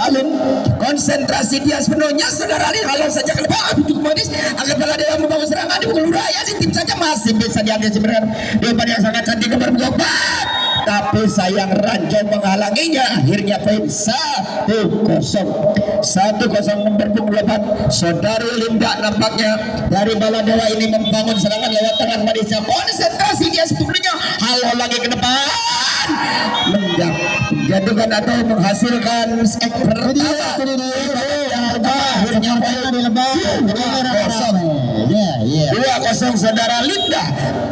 Alin, konsentrasi dia sepenuhnya. Saudara Alin halau saja ke depan, cukup manis agar pada dia membangun serangan di pukul raya di tim saja masih bisa diambil sebenarnya depan yang sangat cantik nomor 24, tapi sayang Ranjau menghalanginya. Akhirnya poin 1-0 nomor 28. Saudari Linda nampaknya dari Baladewa ini membangun serangan lewat tangan manisnya. Konsentrasi dia sepenuhnya, halau lagi ke depan, menjatuhkan atau menghasilkan skek pertama. Akhirnya poin 2-0 saudara Linda.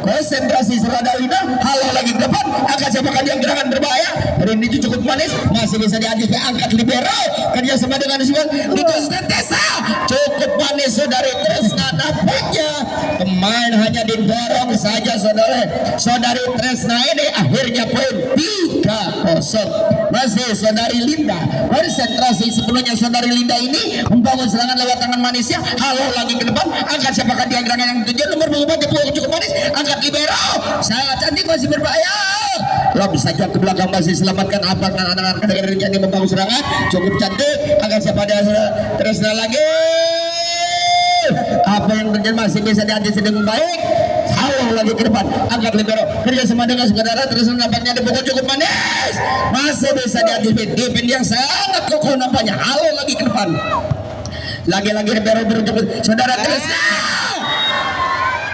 Konsentrasi saudara Linda, halau lagi ke depan, akan siapakah yang gerangan berbahaya. Hari ini cukup manis, masih bisa diantisipasi, angkat libero kerja sama dengan Siwan Nikos Tesa. Cukup manis saudari Tresna, nampaknya pemain hanya didorong saja saudari Tresna ini. Akhirnya poin 3-0 masih saudari Linda. Konsentrasi sepenuhnya saudari Linda ini membangun serangan lewat tangan manisnya, halau lagi ke depan, angkat siapakah dia gerangan yang tujuan nomor 24 cukup manis, angkat libero sangat cantik, masih berbahaya, lob saja ke belakang, masih selamatkan apakah anak-anak dari Rinjani membangun serangan cukup cantik, angkat siapa dia Tresna lagi. Apa yang terjadi masih bisa diantisipasi dengan baik, halau lagi ke depan, angkat libero kerja sama dengan saudara Tresna, nampaknya dipukul cukup manis, masih bisa diantisipasi defense yang sangat kokoh, nampaknya halau lagi ke depan, lagi-lagi libero berjumpa saudara Tresna.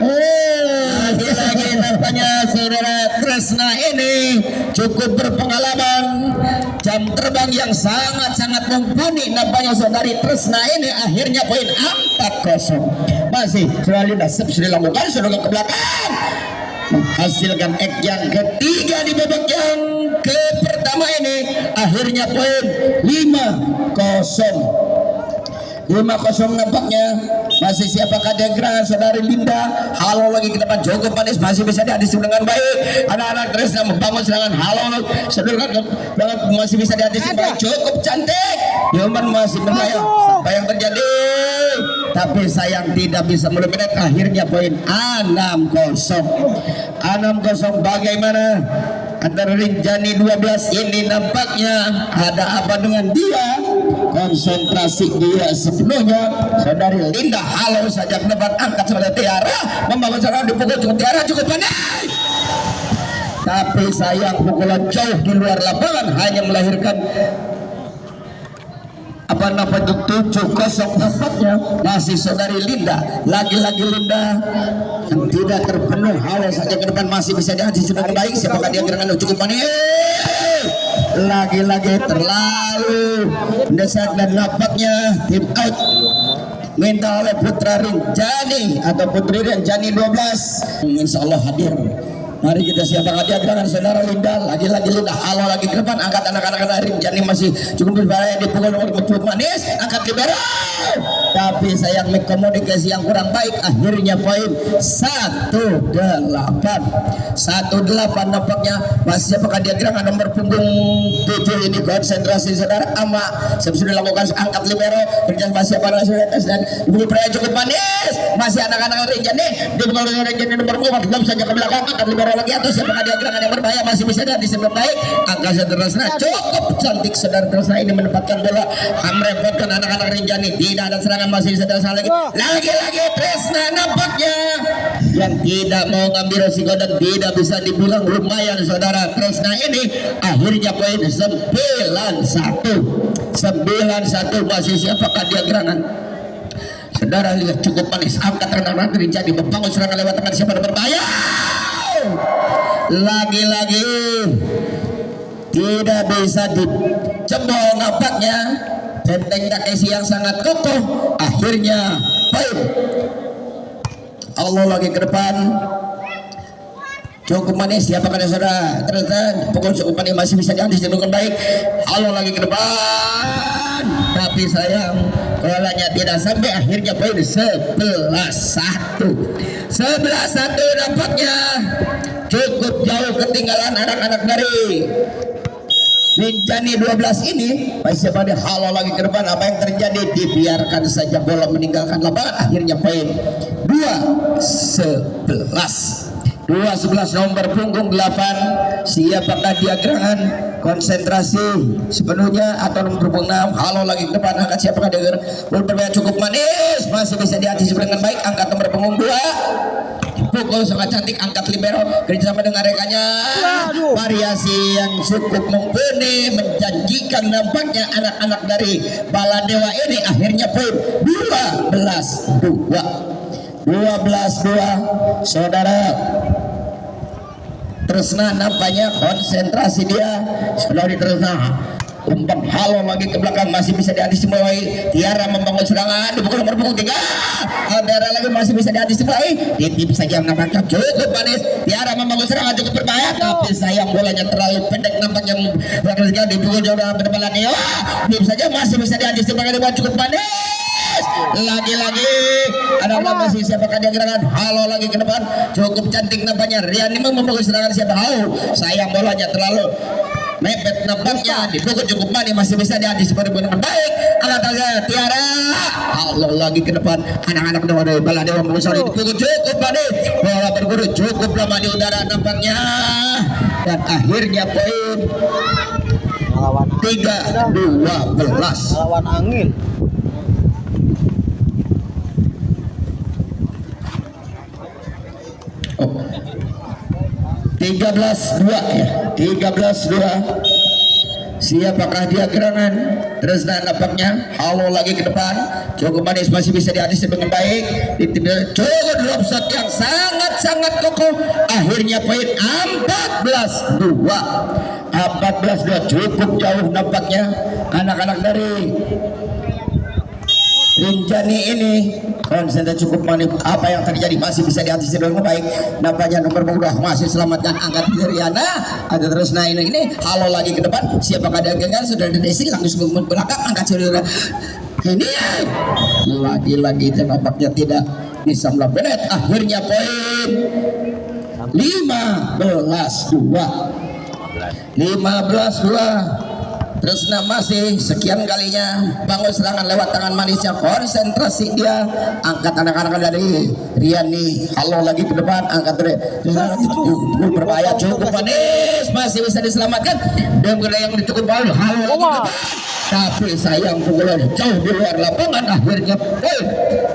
Lagi-lagi nampaknya saudara Tresna ini cukup berpengalaman, jam terbang yang sangat-sangat mumpuni. Nampaknya saudari Tresna ini akhirnya poin 4-0 masih saudara Linda sudah dilakukan, sudah ke belakang, menghasilkan ek yang ketiga di babak yang ke pertama ini. Akhirnya poin 5-0 nampaknya. Masih siapakah dia gerangan saudari Linda, halau lagi ke depan, cukup manis, masih bisa diantisipasi dengan baik. Anak-anak Tresna membangun serangan, halau sedangkan masih bisa diantisipasi cukup cantik. Yoman masih berbahaya, apa yang terjadi? Tapi sayang tidak bisa melebihi. Akhirnya poin 6-0. Bagaimana antara Rinjani 12 ini, nampaknya ada apa dengan dia? Konsentrasi dia sepenuhnya saudari Linda, halau saja ke depan, angkat sebagai Tiara, membangun serangan dipukul cukup Tiara cukup pandai, tapi sayang pukulan jauh di luar lapangan hanya melahirkan apa namanya 7-0 nampaknya. Masih saudari Linda, lagi-lagi Linda yang tidak terpenuh, halau saja ke depan, masih bisa diantisipasi dengan baik. Siapakah dia gerangan cukup manis, lagi-lagi terlalu mendesak dan nampaknya tim out minta oleh Putra Rinjani atau Putri Rinjani 12. Insya Allah hadir. Mari kita siapkan dia gerangan saudara Linda, lagi-lagi Linda, halau lagi ke depan, angkat anak-anak Rinjani masih cukup berbahaya, dipukul nomor cukup manis, angkat libero, tapi sayang komunikasi yang kurang baik. Akhirnya poin 1-8 nampaknya. Masih siapakah dia gerangan nomor punggung 7 ini. Konsentrasi saudara Ama sudah dilakukan, angkat libero kerja masih apa dan dipukul pria cukup manis, masih anak-anak Rinjani, dipukul Rinjani nomor 4 belum saja ke belakang, angkat libero lagi atau siapakah dia gerangan yang berbahaya, masih bisa diantisipasi baik, angkat Tresna cukup cantik. Saudara Tresna ini menempatkan bola, merepotkan anak-anak Rinjani, tidak ada serangan, masih bisa Tresna lagi-lagi Tresna nampaknya yang tidak mau ngambil resiko dan tidak bisa dibilang lumayan saudara Tresna ini. Akhirnya poin 9-1 masih siapakah dia gerangan saudara lihat cukup manis, angkat anak-anak Rinjani membangun serangan lewat tangan siapa yang berbahaya, lagi-lagi tidak bisa dicembol nampaknya, benteng Takeshi yang sangat kokoh. Akhirnya poin Allah lagi ke depan, cukup manis, siapakah saudara ternyata pukul cukup manis, masih bisa diantisipasi dengan baik, Allah lagi ke depan, tapi sayang bolanya tidak sampai. Akhirnya poin 11-1 nampaknya cukup jauh ketinggalan anak-anak dari Rinjani 12 ini. Masih pada halau lagi ke depan, apa yang terjadi? Dibiarkan saja bola meninggalkan lapangan. Akhirnya poin 2-11 211 nomor punggung 8. Siapakah dia gerangan konsentrasi sepenuhnya atau nomor punggung 6? Halo lagi ke depan, angkat siapakah dia berbahaya cukup manis, masih bisa diantisipasi dengan baik. Angkat nomor punggung 2, pukul sangat cantik, angkat libero kerjasama dengan rekannya. Variasi yang cukup mumpuni, menjanjikan nampaknya anak-anak dari Baladewa ini. Akhirnya poin 12-2 saudara. Tresna nampaknya konsentrasi dia. Saudari Tresna umpan halo lagi ke belakang, masih bisa diantisipasi. Tiara membangun serangan di pukul nomor punggung 3. Aldera lagi masih bisa diantisipasi. Titip saja nampaknya cukup manis. Tiara membangun serangan cukup berbahaya, tapi sayang bolanya terlalu pendek nampaknya. Di pukul jauh dalam pendebalan dia. Titip saja masih bisa diantisipasi dengan cukup manis. Lagi-lagi anak-anak masih siapakah dia gerangan halo lagi ke depan, cukup cantik nampaknya. Riani membangun serangan siapa tahu. Sayang bolanya terlalu mepet nampaknya, dipukul cukup manis, masih bisa diantisipasi dengan baik. Anak-anak Tiara halo lagi ke depan, anak-anak dari Baladewa Mengusari dipukul cukup manis, bola berguru cukup lama di udara nampaknya, dan akhirnya poin 3-12 lawan angin. oh. 13-2 ya, 13-2. Siapakah dia gerangan? Tresna nampaknya halo lagi ke depan, cukup manis, masih bisa diantisipasi dengan baik. Cukup drop shot yang sangat-sangat kokoh. Akhirnya poin 14-2 cukup jauh nampaknya anak-anak dari Rinjani ini. Konsentrasi cukup manis, apa yang terjadi masih bisa diantisipasi dengan baik. Nampaknya nomor punggung masih selamatkan, angkat Riana. Ada terus ini halo lagi ke depan. Siapakah dia gagal? Sudah Desi langsung ke belakang, angkat saudara. Ini lagi-lagi itu nampaknya tidak bisa melakukan. Akhirnya poin 15-2. Tresna masih sekian kalinya bangun serangan lewat tangan manisnya, konsentrasi dia. Angkat anak-anak dari Riani halo lagi ke depan, angkat dari berbahaya cukup manis, masih bisa diselamatkan dengan yang cukup halo lagi ke depan. Tapi sayang pukulan jauh di luar lapangan. Akhirnya poin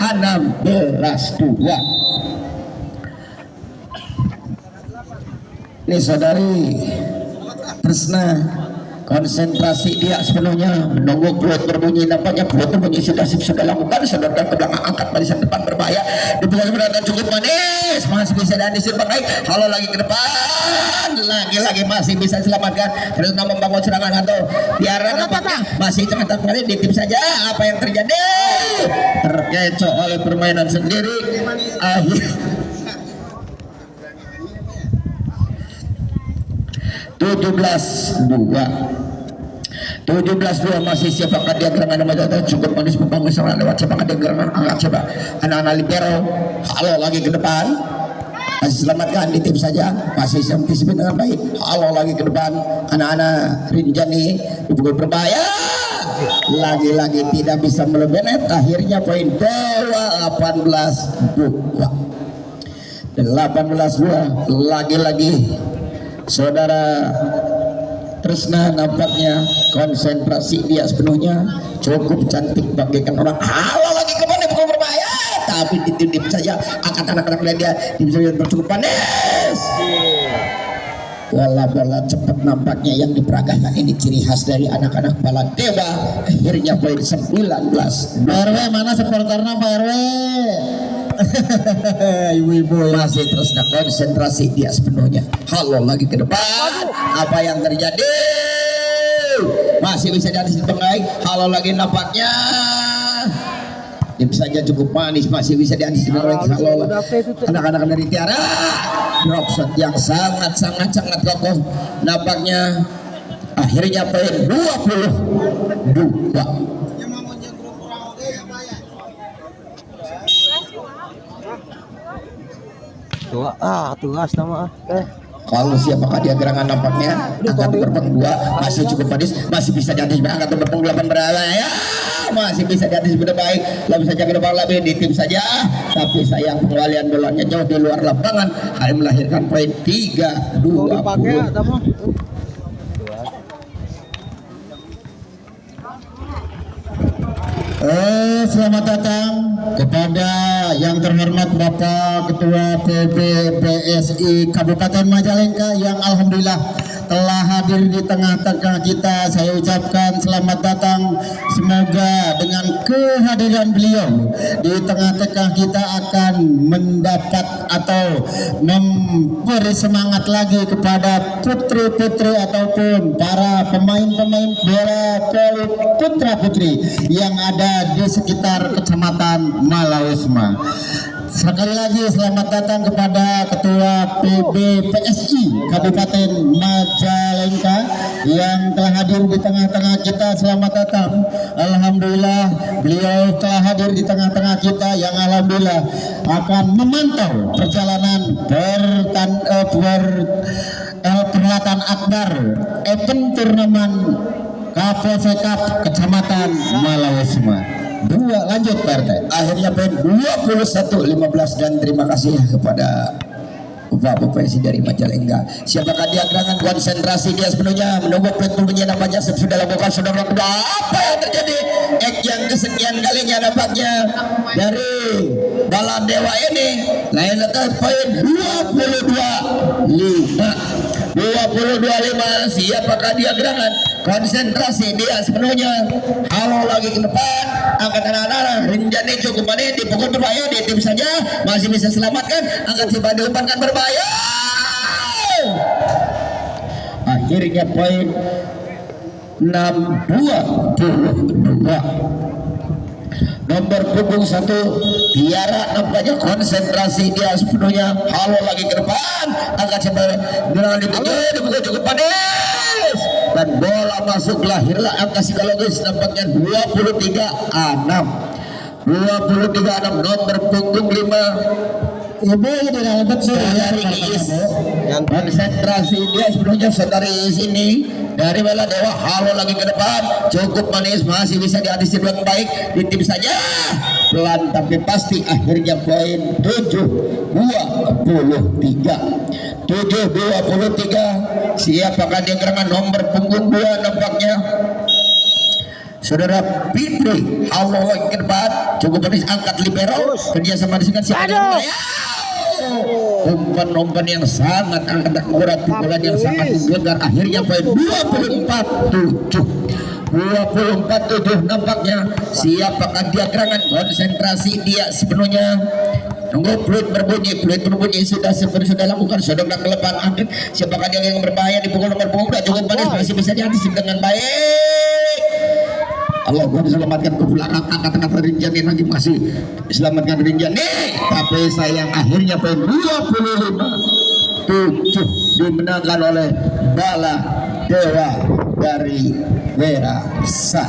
16-2. Ini saudari Tresna konsentrasi dia sepenuhnya menunggu peluit berbunyi. Nampaknya peluit berbunyi sudah lakukan, sedangkan ke belakang angkat barisan depan berbahaya. Dipukul sebenarnya cukup manis, masih bisa diantisipasi baik. Halo lagi ke depan, lagi-lagi masih bisa diselamatkan. Terus membangun serangan atau Tiara nampaknya masih cepat sekali. Ditip saja apa yang terjadi, terkecoh oleh permainan sendiri. Akhir 17-2 masih siapakah dia gerangan nomor cukup manis membangun serangan lewat siapakah dia gerangan angkat coba anak-anak libero halo lagi ke depan, masih selamatkan, ditip saja masih antisipasi dengan baik. Halo lagi ke depan anak-anak Rinjani dipukul berbahaya, lagi-lagi tidak bisa melebihi. Akhirnya poin 18-2 lagi-lagi saudara Tresna nampaknya konsentrasi dia sepenuhnya, cukup cantik bagaikan orang halo lagi ke depan dipukul berbahaya, tapi dititip saja angkat anak-anak dia bisa cukup panas. Bola-bola cepat nampaknya yang diperagakan, ini ciri khas dari anak-anak Baladewa. Akhirnya poin 19. RW mana supporternya Pak RW? Ibu-ibu masih terus konsentrasi dia sepenuhnya. Halo lagi ke depan, apa yang terjadi? Masih bisa diantisipasi baik. Halo lagi nampaknya tim saja cukup manis, masih bisa diantisipasi baik. Halo anak-anak dari Tiara, drop shot yang sangat kokoh nampaknya. Akhirnya poin 22. Tugas nama. Kalau siapakah dia gerangan nampaknya angkat nomor 2 masih cukup manis, masih bisa diantisipasi angkat nomor 8 berada ya. masih bisa di atas sudah baik. Lalu saja ke depan lebih di tim saja, tapi sayang pengalian bolanya jauh di luar lapangan, hal melahirkan poin 3-20. Selamat datang kepada yang terhormat Bapak Ketua PBPSI Kabupaten Majalengka yang alhamdulillah telah hadir di tengah-tengah kita. Saya ucapkan selamat datang. Semoga dengan kehadiran beliau di tengah-tengah kita akan mendapat atau memberi semangat lagi kepada putri-putri ataupun para pemain-pemain bola voli putra-putri yang ada di sekitar Kecamatan Malausma. Sekali lagi selamat datang kepada Ketua PBPSI Kabupaten Majalengka yang telah hadir di tengah-tengah kita. Selamat datang. Alhamdulillah beliau telah hadir di tengah-tengah kita yang alhamdulillah akan memantau perjalanan perhelatan akbar event turnamen KPV Cup Kecamatan Malausma. Lanjut Pak RT. Akhirnya poin 21-15 dan terima kasih kepada Bapak Bupati dari Majalengka. Siapakah dia gerangan konsentrasi dia sepenuhnya menunggu petunjuknya nampaknya sudah lakukan sudah melakukan apa yang terjadi yang kesekian kalinya nampaknya dari Bala Dewa ini. Lain atas poin 22-5. Siapakah dia gerangan konsentrasi dia sepenuhnya. Halo lagi ke depan angkatan anak-anak Rinjani cukup manis dipukul berbahaya di tim saja masih bisa selamatkan angkat tiba diumpankan berbahaya. Akhirnya poin 6-22. Nomor punggung 1 Tiara nampaknya konsentrasi dia sepenuhnya. Halo lagi ke depan angkat coba gerangan dipukul cukup manis dan bola masuk lahirlah angka psikologis nampaknya 23-6 nomor punggung 5 Ibu di dalam betul dari Is konsentrasi dia sepenuhnya saudari Is ini dari Bala Dewa. Halo lagi ke depan cukup manis masih bisa diatasi dengan baik di tim saja pelan tapi pasti. Akhirnya poin 7-23 siapakah dia gerangan nomor punggung 2 nampaknya Saudara Fitri. Halo lagi ke depan cukup manis angkat libero kerjasama dengan siapa umpan yang sangat angkat akurat pukulan yang sangat menggegar. Akhirnya poin 24-7 nampaknya siapakah dia gerangan konsentrasi dia sepenuhnya tunggu peluit berbunyi sudah lakukan sudah ke depan angkat. Siapakah dia yang berbahaya dipukul nomor punggung cukup manis masih bisa diantisipasi dengan baik. Allah gua diselamatkan ke belakang angkat-angkat Rinjani lagi masih diselamatkan Rinjani tapi sayang akhirnya poin 25-7 dimenangkan oleh Bala Dewa dari Werasa.